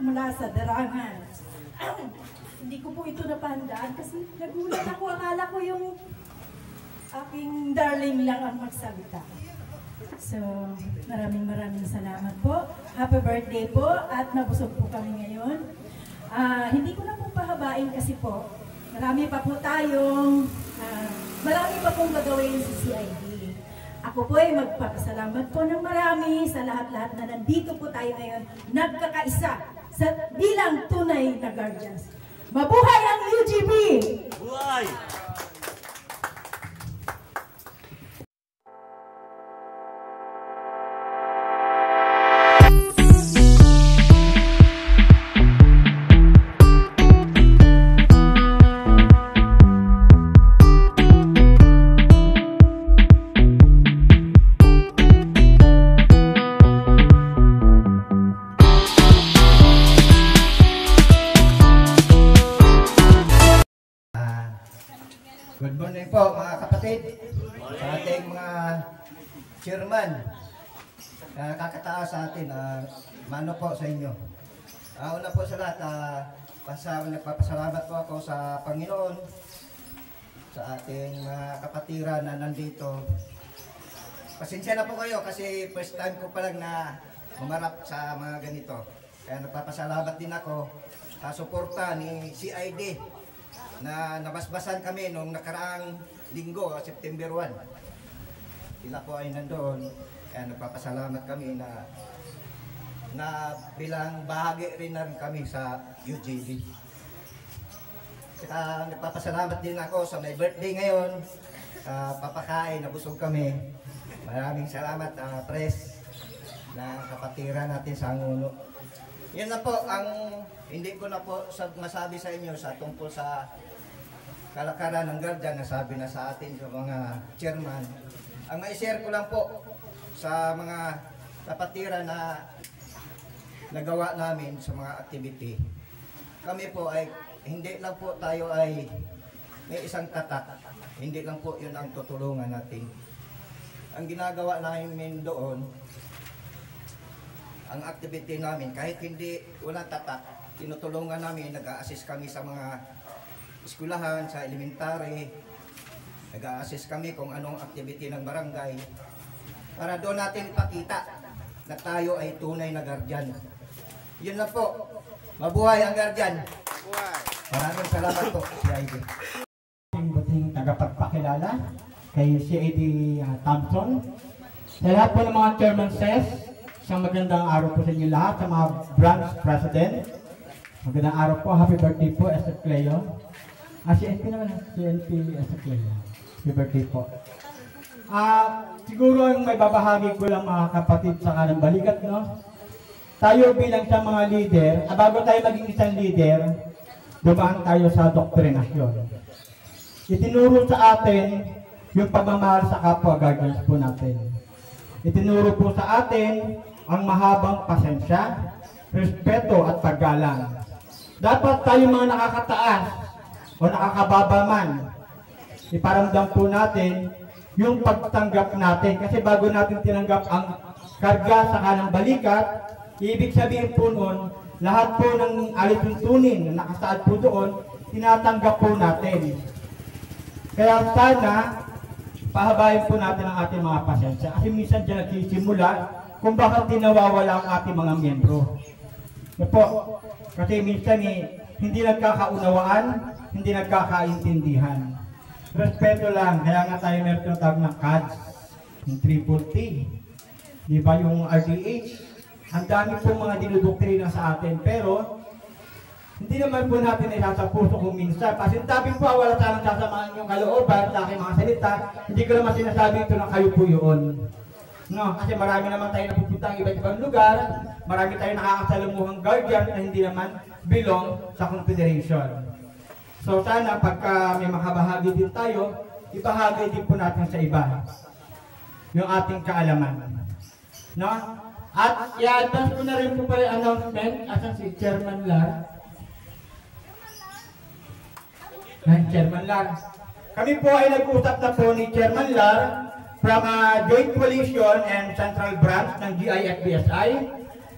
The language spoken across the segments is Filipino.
mula sa Darangan. Hindi ko po ito napandaan kasi nagulat ako. Akala ko yung aking darling lang ang magsalita. So, maraming salamat po. Happy birthday po at nabusog po kami ngayon. Hindi ko na po pahabain kasi po, marami pa po tayong, marami pa pong gagawin sa CID. Ako po ay magpapasalamat po ng marami sa lahat-lahat na nandito po tayo ngayon, nagkakaisa sa bilang tunay na guardians. Mabuhay ang UGB! Buhay! Good morning po mga kapatid, sa ating mga chairman na kakataas sa atin, mano po sa inyo. Una po sa lahat, nagpapasalamat po ako sa Panginoon, sa ating mga kapatiran na nandito. Pasensya na po kayo kasi first time ko pa lang na umarap sa mga ganito. Kaya nagpapasalamat din ako sa suporta ni CID na nabasbasan kami noong nakaraang linggo, September 1. Sila po ay nandoon, kaya nagpapasalamat kami na bilang bahagi rin kami sa UGB. Saka nagpapasalamat din ako sa may birthday ngayon, papakain, nabusog kami. Maraming salamat, Pres, na kapatiran natin sa Anguno. Yan na po, hindi ko na po masabi sa inyo sa tungkol sa kalakaran ng guardian, nasabi na sa atin sa mga chairman. Ang ma-share ko lang po sa mga kapatiran na nagawa namin sa mga activity. Kami po ay, hindi lang po tayo ay may isang tatak. Hindi lang po yun ang tutulungan natin. Ang ginagawa namin doon, ang activity namin, kahit hindi walang tatak, tinutulungan namin, nag-a-assist kami sa mga eskwelahan, sa elementary, nag-a-assist kami kung anong activity ng barangay para doon natin ipakita na tayo ay tunay na guardian. Yun na po. Mabuhay ang guardian. Maraming salamat po, CID. Buting tagapagpakilala kay CID Thompson. Sa lahat po ng mga chairman says, isang magandang araw po sa inyo lahat, sa mga branch president. Magandang araw po, happy birthday po, Esther Cleo. CNP naman, CNP Esther Cleo. Happy birthday po. Siguro ang may babahagi ko lang mga kapatid sa kanang balikat, no? Tayo bilang sa mga leader, bago tayo maging isang leader, dumaan tayo sa doktrinasyon. Itinuro sa atin yung pagmamahal sa kapwa guardians po natin. Itinuro po sa atin ang mahabang pasensya, respeto at paggalang. Dapat tayo mga nakakataas o nakakababa man, iparamdam po natin yung pagtanggap natin. Kasi bago natin tinanggap ang karga sa kanang balikat, ibig sabihin po noon, lahat po ng alituntunin na nakasaad po doon, tinatanggap po natin. Kaya sana, pahabayin po natin ang ating mga pasensya. Kasi minsan dyan nagsisimula kung bakit tinawawala ang ating mga miyembro. Po, kasi minsan hindi nagkakaunawaan, hindi nagkakaintindihan. Respeto lang, kaya nga tayo meron tinatawag ng CADS, yung Triple T. Di ba yung RDH? Ang dami po mga dinudoktrina sa atin, pero hindi naman po natin nasa puso kung minsan. Kasi sabi po, wala sanang sasamaan yung kalooban sa aking mga salita. Hindi ko naman sinasabi ito na kayo po yun. No, kasi marami naman tayo napupunta ang iba't ibang lugar, marami tayo nakakasalamuhang guardian na hindi naman belong sa Confederation. So sana pagka may makabahagi din tayo, ibahagi din po natin sa iba yung ating kaalaman. No? At i-advance ko na rin po pa yung announcement asan si Chairman Lar. Chairman Lar. Kami po ay nag-usap na po ni Chairman Lar from Joint Coalition and Central Branch ng GIFBSI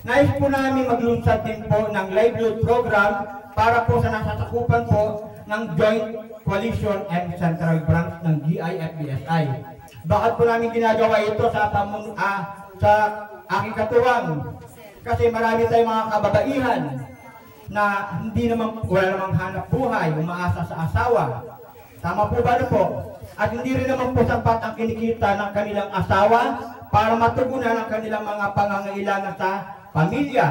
Nais po namin maglunsad din po ng livelihood program para po sa nasasakupan po ng Joint Coalition and Central Branch ng GIFBSI. Bakit po namin ginagawa ito sa aking katuwang? Kasi marami tayong mga kababaihan na wala namang hanap buhay, umaasa sa asawa. Tama po ba na po? At hindi rin naman po sapat ang kinikita ng kanilang asawa para matugunan ang kanilang mga pangangailangan sa pamilya,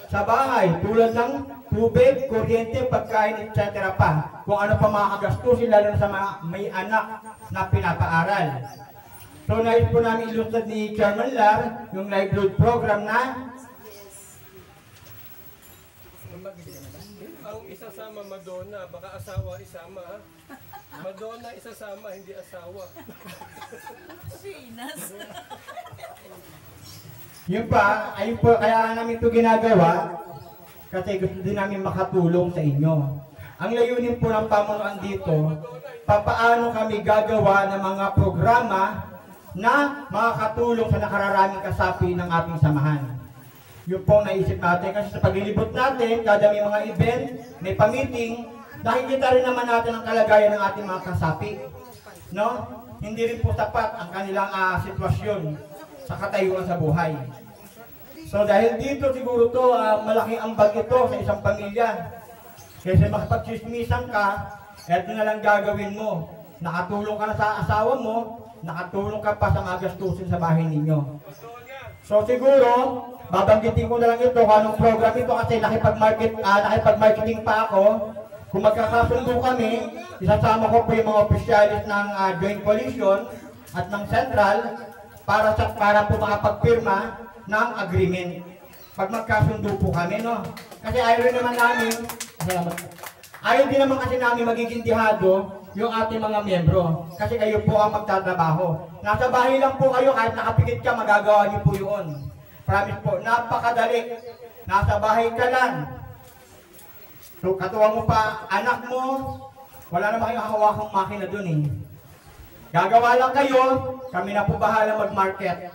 sa bahay, tulad ng tubig, kuryente, pagkain, etc. pa. Kung ano pa mga kagastusin, lalo na sa mga may anak na pinapaaral. So, nais po namin ilunsad ni Chairman Lar yung livelihood program na ang isasama Madonna, baka asawa isama ha? Madonna isasama, hindi asawa. Yun pa, ayun po, kaya namin ito ginagawa kasi gusto din namin makatulong sa inyo. Ang layunin po ng pamunuan dito, papaano kami gagawa ng mga programa na makakatulong sa nakararaming kasapi ng ating samahan. Yun po ang naisip natin kasi sa paglilibot natin, kada may mga event, may pa-meeting, nakikita rin naman natin ang kalagayan ng ating mga kasapi. No? Hindi rin po sapat ang kanilang sitwasyon sa katayuan sa buhay. So dahil dito siguro to malaking ambag ito sa isang pamilya. Kasi makapag-chismisan ka, eto na lang gagawin mo. Nakatulong ka na sa asawa mo, nakatulong ka pa sa mga gastusin sa bahay ninyo. So siguro, babanggitin ko na lang ito kung anong program ito kasi nakipag-marketing pa ako. Kung magkakasundo kami, isasama ko po yung mga opisyalis ng Joint Coalition at ng Central para po makapagpirma ng agreement. Pag magkasundo po kami, no? Kasi ayaw din naman kasi namin magiging dihado yung ating mga miyembro. Kasi kayo po ang magtatrabaho. Nasa bahay lang po kayo, kahit nakapikit ka, magagawa niyo po yun. Promise po, napakadali. Nasa bahay ka lang. So, katuwa mo pa, anak mo, wala naman kayong hawakang makina dun eh. Gagawa lang kayo, kami na po bahala mag-market.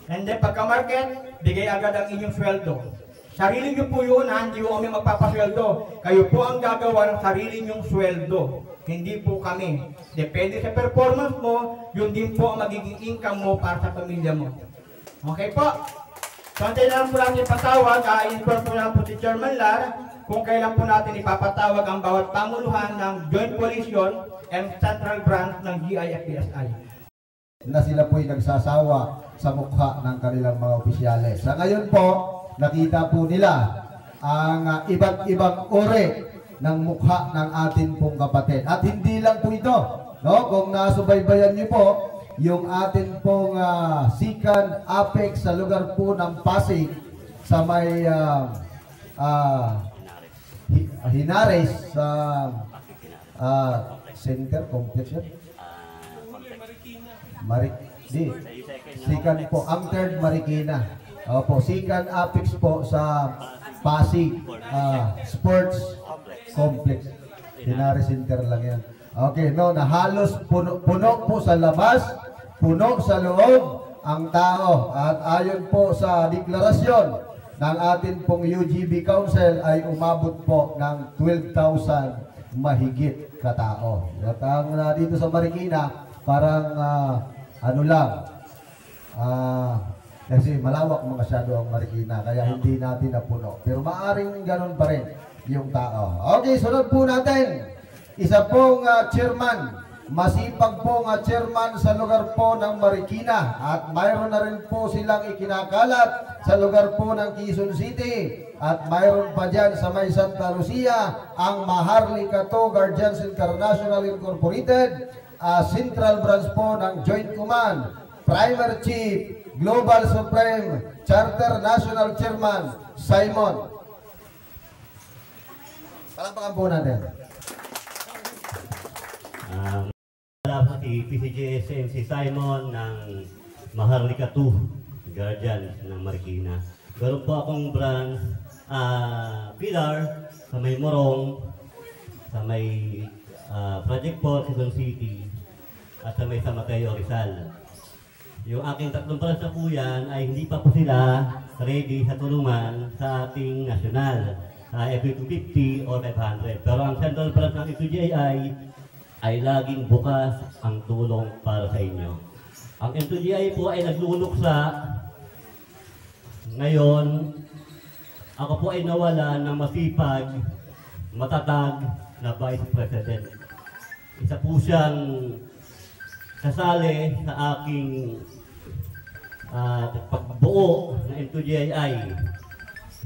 And then pagka-market, bigay agad ang inyong sweldo. Sarili nyo po yun ha, hindi po kami magpapasweldo. Kayo po ang gagawa ng sarili nyong sweldo. Hindi po kami. Depende sa performance mo, yun din po ang magiging income mo para sa pamilya mo. Okay po? So, antayin na lang po natin ipatawag, inform po lang po si Chairman Lar kung kailan po natin ipapatawag ang bawat panguluhan ng Joint Coalition and Central Branch ng GIFBSI. Na sila po'y nagsasawa sa mukha ng kanilang mga opisyales. Sa ngayon po, nakita po nila ang iba't ibang uri ng mukha ng atin pong kapatid. At hindi lang po ito, no? Kung nasubaybayan niyo po, yung atin pong Sikan Apex sa lugar po ng Pasig sa may Hinares sa Center Complex yun? Sikan po, ang third Marikina. Opo, Sikan Apex po sa Pasig Sports Complex. Hinares Center lang yan. Okay, no, na halos puno po sa labas, puno sa loob ang tao. At ayon po sa deklarasyon ng atin pong UGB Council ay umabot po ng 12,000 mahigit katao. At ang dito sa Marikina, parang kasi malawak masyado ang Marikina, kaya hindi natin napuno. Pero maaring ganun pa rin yung tao. Okay, sunod po natin. Isa pong chairman, masipag pong chairman sa lugar po ng Marikina. At mayroon na rin po silang ikinakalat sa lugar po ng Quezon City. At mayroon pa dyan sa may Santa Lucia, ang Maharlika 2 Guardians International Incorporated, Central Branch po ng Joint Command, Primary Chief, Global Supreme, Charter National Chairman, Simon. Palapakan po natin. Salamat si PCGSM, si Simon ng Maharlika 2 Guardians ng Marikina. Meron po akong branch, Pilar, sa may Morong, sa may Project Port, Quezon City, at sa may San Mateo, Rizal. yung aking tatlong branch na po yan ay hindi pa po sila ready sa tulungan sa ating nasyonal, sa FA250 o 500. Pero ang central branch ng M2GI ay laging bukas ang tulong para sa inyo. Ang M2GI po ay nagluluksa. Ngayon, ako po ay nawala ng masipag, matatag na Vice President. Isa po siyang kasali sa aking pagbuo ng M2GI.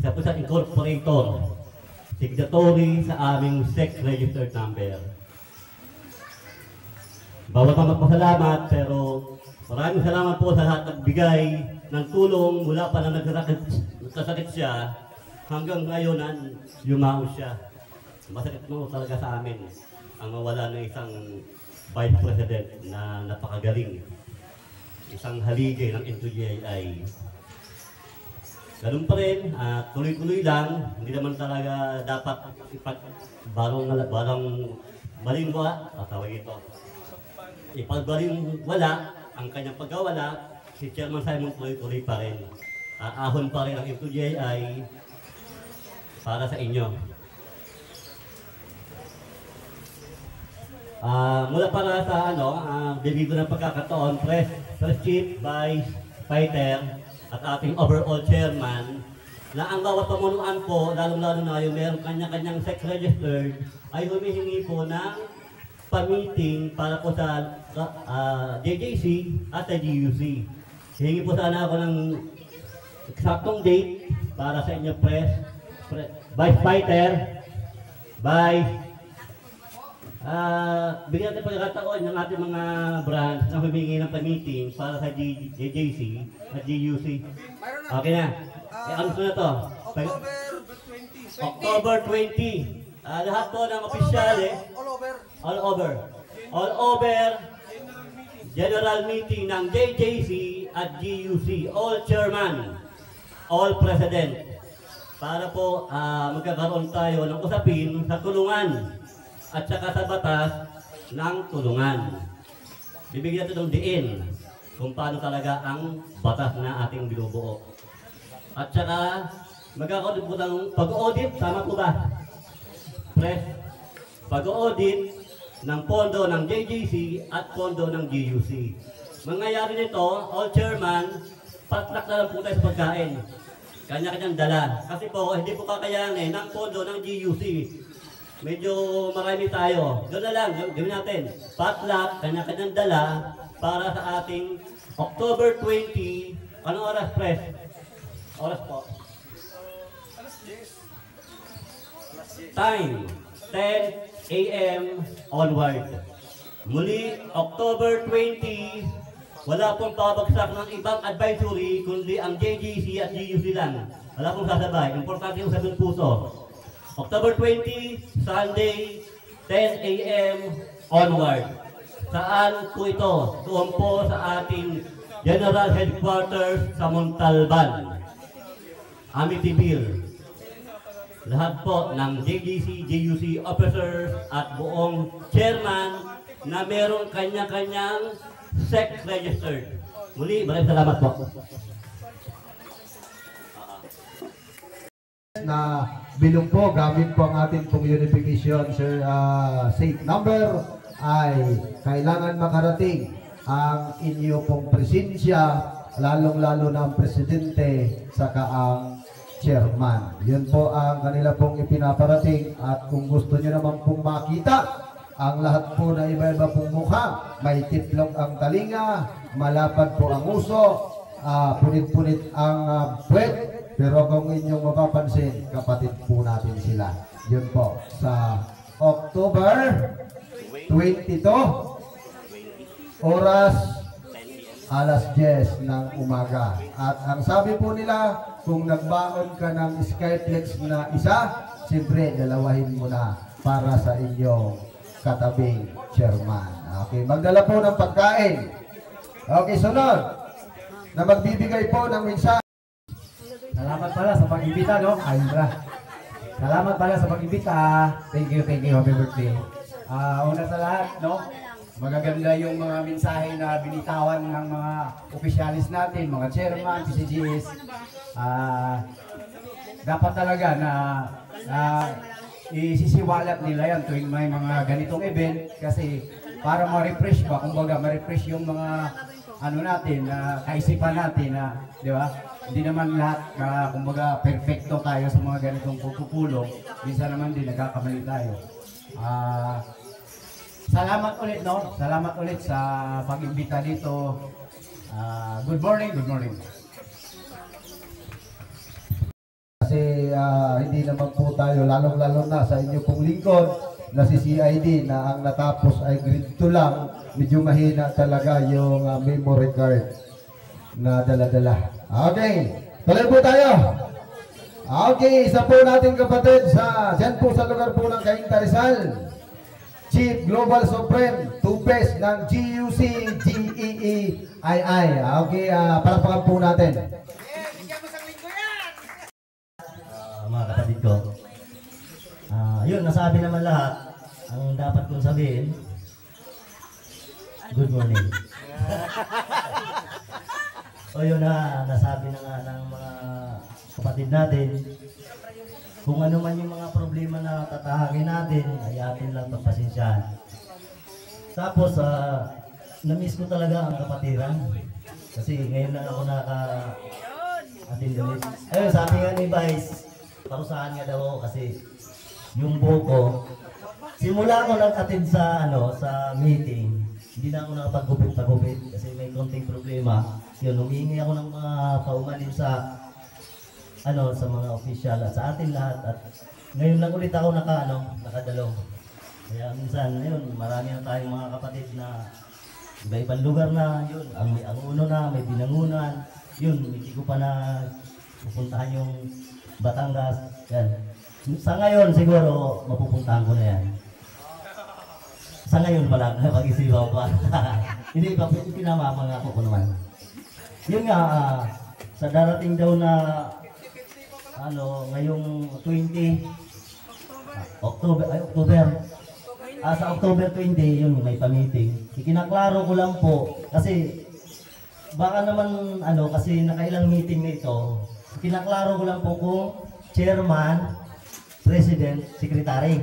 Isa po siyang incorporator, signatory sa aming SEC registered number. Bawat mga magpasalamat, pero maraming salamat po sa lahat ng bigay ng tulong mula pa na nagkasakit siya hanggang ngayon na yumaon siya. Masakit mo talaga sa amin ang mawala ng isang Vice President na napakagaling. Isang haligay ng M2GI. Ganun pa rin, tuloy-tuloy lang, hindi naman talaga dapat balingwa, tatawag ito. Ipagbalingwala ang kanyang pagkawala, si Chairman Simon tuloy-tuloy pa rin. Ahon pa rin ang M2GI para sa inyo. Mula para sa debido ng pagkakataon, Press Chief, Vice Fighter, at ating overall Chairman, na ang bawat pamunuan po, lalong-lalo na yung meron kanya-kanyang sex registered, ay humihingi po ng pa-meeting para po sa JJC at sa GUC. Hingi po sana ako ng eksaktong date para sa inyo, Vice Fighter, bigyan natin pagkakataon ng ating mga branch na humingi ng pa-meeting para sa JJC at GUC. Okay na. Ano na to? October 20. Lahat po ng opisyale. All over. General meeting ng JJC at GUC. All chairman. All president. Para po magkakaroon tayo ng usapin sa tulungan at saka sa batas ng tulungan. Bibigyan natin ng diin kung paano talaga ang batas na ating binubuo. At saka magkakaroon po ng pag-audit, tama po ba? Pag-audit ng pondo ng JJC at pondo ng GUC. Mangyayari nito, all chairman, patlak na lang po tayo sa pagkain. Kanya-kanyang dala. Kasi po, hindi po kakayanin ng pondo ng GUC. Medyo marami tayo. Doon na lang, gawin natin. Patlak, kanya-kanyang dala para sa ating October 20. Anong oras, Press? Oras po. Time, 10 a.m. onward. Muli, October 20, wala pong pabagsak ng ibang advisory, kundi ang JJC at GUC lang. Wala pong sasabay. Importante yung sabing puso. October 20, Sunday, 10 a.m. onward. Saan po ito? Doon po sa ating General Headquarters sa Montalban, Amityville. Lahat po ng JJC, GUC officers at buong chairman na meron kanya-kanyang SEC registered. Muli, maraming salamat po. Na bilong po, gamit po ang ating pong unification safe number ay kailangan makarating ang inyo pong presensya, lalong-lalo na ang presidente saka ang chairman. Yun po ang kanila pong ipinaparating at kung gusto nyo naman pong makita ang lahat po na iba-iba pong mukha, may tiplok ang talinga, malapad po ang uso, punit-punit ang puwet, pero kung inyong mapapansin, kapatid po natin sila. Yun po, sa October 22, oras alas 10 ng umaga. At ang sabi po nila, kung nagbaon ka ng Skyflex na isa, siyempre dalawahin mo na para sa inyong katabing chairman. Okay, magdala po ng pagkain. Okay, sunod na magbibigay po ng mensahe. Salamat pala sa pag-imbita, no? Ayun ba? Salamat pala sa pag-imbita. Thank you, happy birthday. Una sa lahat, no? magaganda yung mga mensahe na binitawan ng mga opisyalis natin, mga chairman, PCGS. Dapat talaga na isisiwalat nila yan tuwing may mga ganitong event kasi para ma-refresh ba, kumbaga ma-refresh yung mga ano natin, kaisipan natin na, di ba? Hindi naman lahat, kumbaga, perfecto tayo sa mga ganitong pupulong. Minsan naman din, nagkakamali tayo. Salamat ulit, no? Salamat ulit sa pag-imbita dito. Good morning, good morning. Kasi hindi naman po tayo, lalong-lalo na sa inyo pong lingkod na si CID na ang natapos ay grade 2 lang, medyo mahina talaga yung memory card na dala-dala. Okay, tuloy po tayo. Okay, isa po natin kapatid dyan po sa lugar po ng Cainta Rizal, Chief Global Supreme Tupes ng GUC GEEII. Okay, palakpakan po natin. Mga kapatid ko, yun, nasabi naman lahat. Ang dapat kong sabihin, good morning. O yun na, nasabi na nga ng mga kapatid natin. Kung ano man yung mga problema na tatahagin natin, ay atin lang pagpasensyahan. Tapos, na-miss ko talaga ang kapatiran. Kasi ngayon lang ako naka-attend ulit. Ayun, sabi nga ni Vice, parusahan nga daw ako kasi yung buko, simula ako nag-attend sa sa meeting, hindi na ako nakapag-gupit kasi may konting problema. Yun, humingi ako ng mga paumanin sa sa mga official at sa atin lahat. At ngayon lang ulit ako nakadalo. Kaya minsan, yun, marami na tayong mga kapatid na iba-ibang lugar na, yun, ang uno na, may binangunan, yun, hindi ko pa na pupuntahan yung Batangas, yan. Sa ngayon, siguro, mapupuntahan ko na yan. Sa ngayon pa lang, pag-isipaw pa. Hindi pa, pinamamangako ko naman. Yun nga, sa darating daw na, ngayong 20, October, sa October 20, yun, may pa-meeting. Ikinaklaro ko lang po, kasi, baka naman, kasi nakailang meeting na ito, kinaklaro ko lang po kung chairman, president, secretary.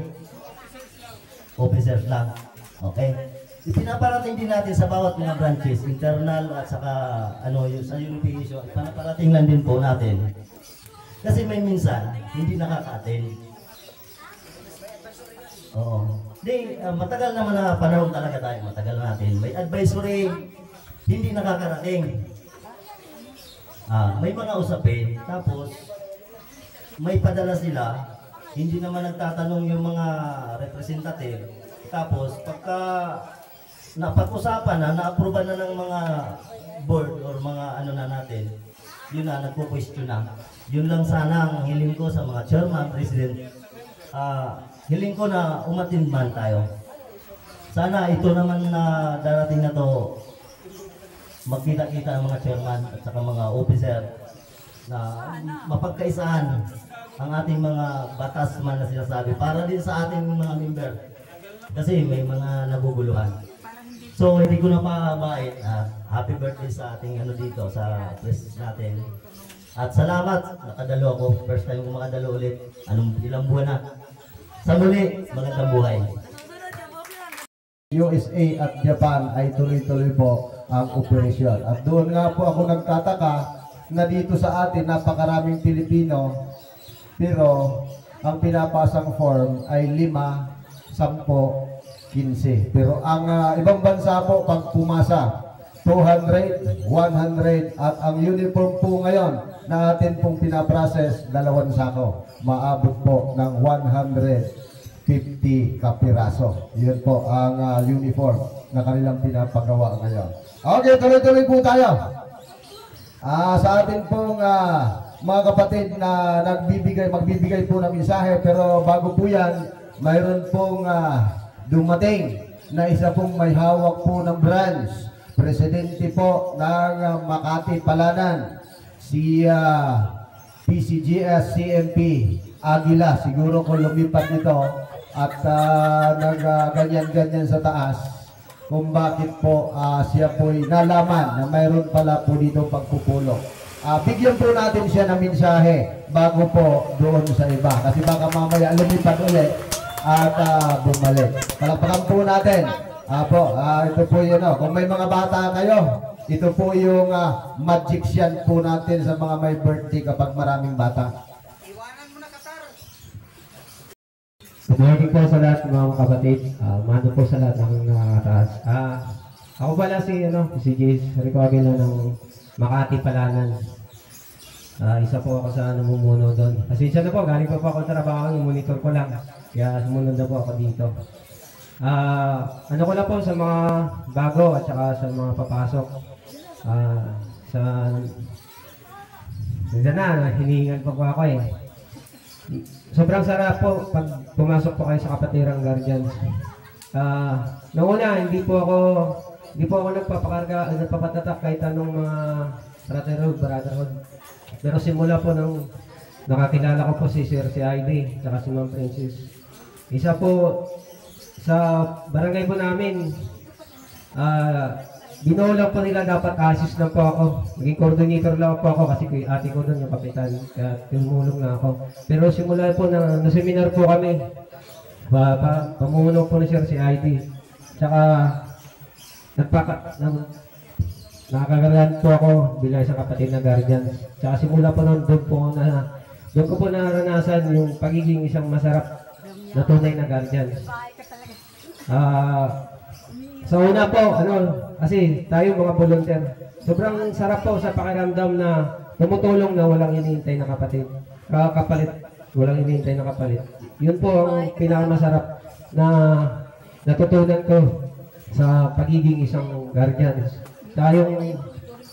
Officers lang. Okay? Ipinaparating din natin sa bawat mga branches, internal at saka sa unification, ipinaparating lang din po natin. Kasi may minsan, hindi nakaka-attend. Oo. Matagal naman na panahon talaga tayo, matagal natin. May advisory, hindi nakakarating. May mga usapin, tapos may padala sila, hindi naman nagtatanong yung mga representative. Tapos pagka napag-usapan na, na-approve na ng mga board or mga na natin, yun na, nagpo-question na. Yun lang sana ang hiling ko sa mga chairman, president. Hiling ko na umatin man tayo. Sana ito naman na darating na to, magkita-kita ang mga chairman at saka mga officer na mapagkaisahan ang ating mga batas man na sinasabi para din sa ating mga member kasi may mga naguguluhan. So hindi ko na pahabain. Happy birthday sa ating dito sa press natin. At salamat, nakadalo ako. First time ko makadalo ulit. Ilang buwan na. Sa muli, magandang buhay. USA at Japan ay tuloy-tuloy po ang operasyon. At doon nga po ako nagtataka na dito sa atin napakaraming Pilipino pero ang pinapasang form ay 5, 10, 15. Pero ang ibang bansa po pag pumasa 200, 100 at ang uniform po ngayon na atin pong pinaprocess 2 sako. Maabot po ng 150 kapiraso. Yun po ang uniform na kanilang pinapagawa ngayon. Okay, tuloy-tuloy po tayo. Sa atin pong mga kapatid na magbibigay po ng mensahe, pero bago po yan, mayroon pong dumating na isa pong may hawak po ng branch. Presidente po ng Makati Palanan, si PCGS CMP Aguila. Siguro kung lumipat nito at nag-ganyan-ganyan sa taas, kung bakit po siya po'y nalaman na mayroon pala po dito pagpupulong. Bigyan po natin siya ng mensahe bago po doon sa iba. Kasi baka mamaya lumipad ulit at bumalik. Palakpakan po natin. Ito po yun. Kung may mga bata kayo, ito po yung magician po natin sa mga may birthday kapag maraming bata. Good morning po sa lahat mga kapatid. Mano po sa lahat ng nakataas. Ako pala si Jace Rico Aguila ng Makati Palanan. Isa po ako sa namumuno doon. Pasensya na po, galing pa po ako trabaho, yung monitor ko lang. Kaya sumunod na po ako dito. Ano ko na po sa mga bago at saka sa mga papasok. Hinihingan pa po ako eh. Sobrang sarap po pag pumasok po kayo sa Kapatirang Guardians. Noong una, hindi po ako nagpapatatak kahit anong mga brotherhood. Pero simula po nung nakakilala ko po si Sir ID, saka si Ma'am Princess. Isa po sa barangay po namin, binuo lang po nila dapat assist lang po ako. Naging coordinator lang po ako kasi ate ko doon yung kapitan. Kaya tumulong na ako. Pero simula po na seminar po kami. Pamumuno po ni Sir si ID. Tsaka nakakagalan po ako bilang isang kapatid na guardian. Tsaka simula po doon ko po naranasan yung pagiging isang masarap na tunay na guardian. Sa una po, kasi tayo mga volunteer, sobrang sarap po sa pakiramdam na tumutulong na walang hinihintay na kapatid. Walang hinihintay na kapalit. Yun po ang pinakamasarap na natutunan ko sa pagiging isang guardian. Tayong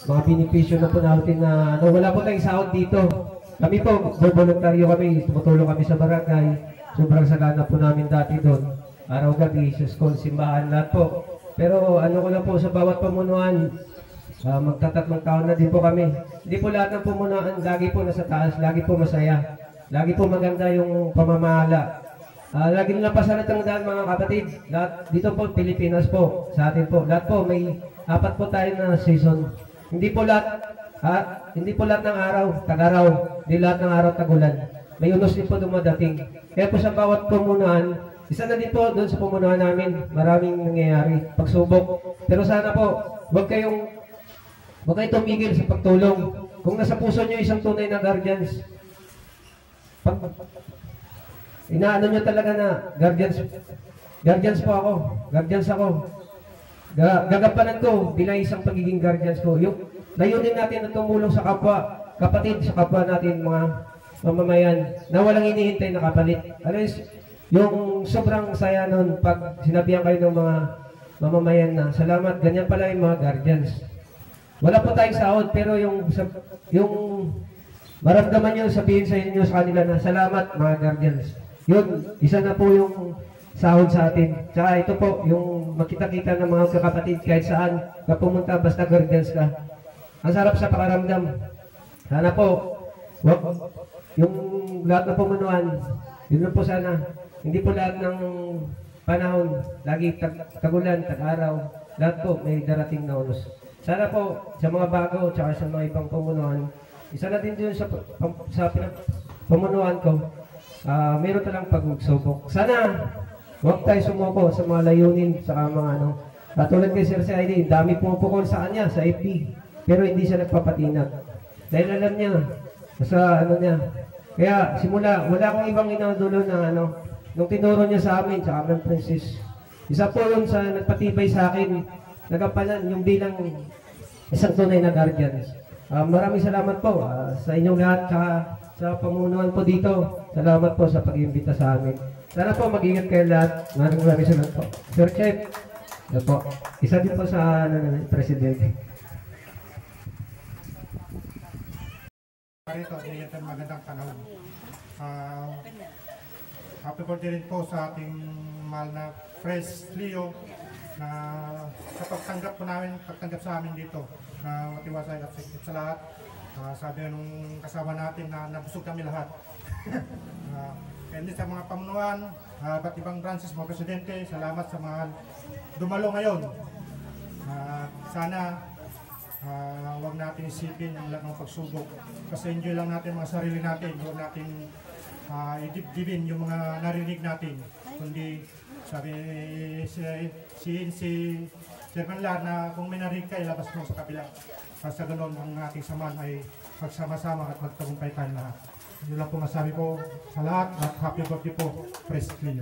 mga benepisyo na po natin na wala po tayong sahod dito. Kami po, voluntaryo kami, tumutulong kami sa barangay. Sobrang sagana po namin dati doon. Araw-gabi, sa school, simbahan, lahat po. Pero ko lang po sa bawat pamunuan, magtatatlong taon na din po kami. Hindi po lahat ng pamunuan, lagi po nasa taas, lagi po masaya. Lagi po maganda yung pamamahala. Lagi nila pasalatandaan mga kapatid. Lahat, dito po, Pilipinas po, sa atin po. Lahat po, may 4 po tayo na season. Hindi po lahat ng araw, tag-araw. Hindi lahat ng araw, tagulan. May unos din po dumadating. Kaya po sa bawat pamunuan, isa na din po doon sa pumunuan namin, maraming nangyayari, pagsubok. Pero sana po, huwag kayong tumigil sa pagtulong. Kung nasa puso nyo isang tunay na guardians, inaano nyo talaga na guardians po ako, guardians ako. Gagampanan ko bilang isang pagiging guardians ko. Yung layunin natin na tumulong sa kapwa, kapatid, sa kapwa natin mga mamamayan na walang hinihintay na kapalit. Yung sobrang saya nun pag sinabihan kayo ng mga mamamayan na salamat, ganyan pala yung mga guardians. Wala po tayong sahod, pero yung maramdaman nyo, sabihin sa inyo sa kanila na salamat mga guardians. Yun, isa na po yung sahod sa atin. Tsaka ito po, yung makita-kita ng mga kakapatid kahit saan ka pumunta, basta guardians ka. Ang sarap sa pakaramdam. Sana po, yung lahat na pumunuan, yun lang po sana. Hindi po lahat ng panahon, lagi tagulan, tag-araw, lahat po may darating na unos. Sana po sa mga bago, tsaka sa mga ibang pamunuan, isa na din dun sa pamunuan ko, meron talang pagsubok. Sana huwag tayo sumuko sa mga layunin, sa mga katulad kay Sir ID, dami pumupukol sa kanya, sa FB, pero hindi siya nagpapatinag. Dahil alam niya, sa niya. Kaya simula, wala akong ibang inadulo na nung tinuro niya sa amin, sa Ma'am Princess. Isa po yun sa nagpatibay sa akin, nagampanan yung bilang isang tunay na guardian. Maraming salamat po sa inyong lahat, sa pamunuan po dito. Salamat po sa pag-imbita sa amin. Sana po mag-ingat kayo lahat. Maraming salamat po. Sir Chef, po, isa din po sa Presidente. Ito, magandang panahon. Happy birthday rin po sa ating mahal na Fresh Leo na sa pagtanggap sa amin dito na matiwasay at sikit sa lahat. Sabi nung kasama natin na nabusog kami lahat. and din sa mga pamunuan, iba't ibang branches, mga presidente, salamat sa mga dumalo ngayon. Sana huwag natin isipin ang lahat ng pagsubok kasi enjoy lang natin mga sarili natin, huwag natin idibdibin yung mga narinig natin, kundi sabi si Chairman Lar na kung may narinig ka, ilabas mo sa kabila. Sa ganoon ang ating samahan ay magsama-sama at magtagumpay tayo lahat. Yun lang po masabi ko sa lahat at happy birthday po, Pres Leo.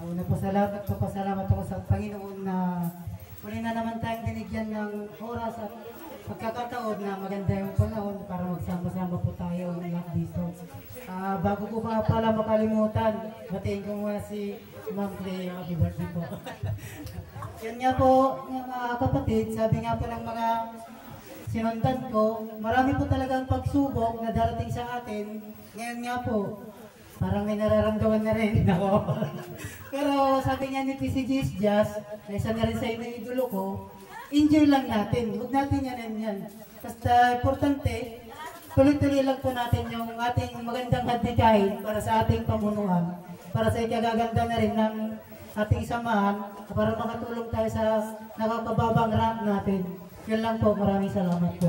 Una po sa lahat, nagpapasalamat ako sa Panginoon na muli na naman tayong binigyan ng oras at pagkakataon na maganda yung panahon para magsama-sama po tayo lahat dito. Bago ko pa pala makalimutan, batiin ko muna si Ma'am Clay, happy birthday po. Yun nga po, mga kapatid, sabi nga po ng mga sinundan ko, marami po talagang pagsubok na darating sa atin. Ngayon nga po, parang may nararamdaman na rin ako. Pero sabi nga ni PCG's Jazz, na isa na rin sa idolo ko, enjoy lang natin. Huwag natin yan. Basta importante, tuloy-tuloy lang po natin yung ating magandang hadikain para sa ating pamunuan, para sa ikagaganda na rin ng ating samahan, para makatulong tayo sa nakakababang rank natin. Yan lang po, maraming salamat po.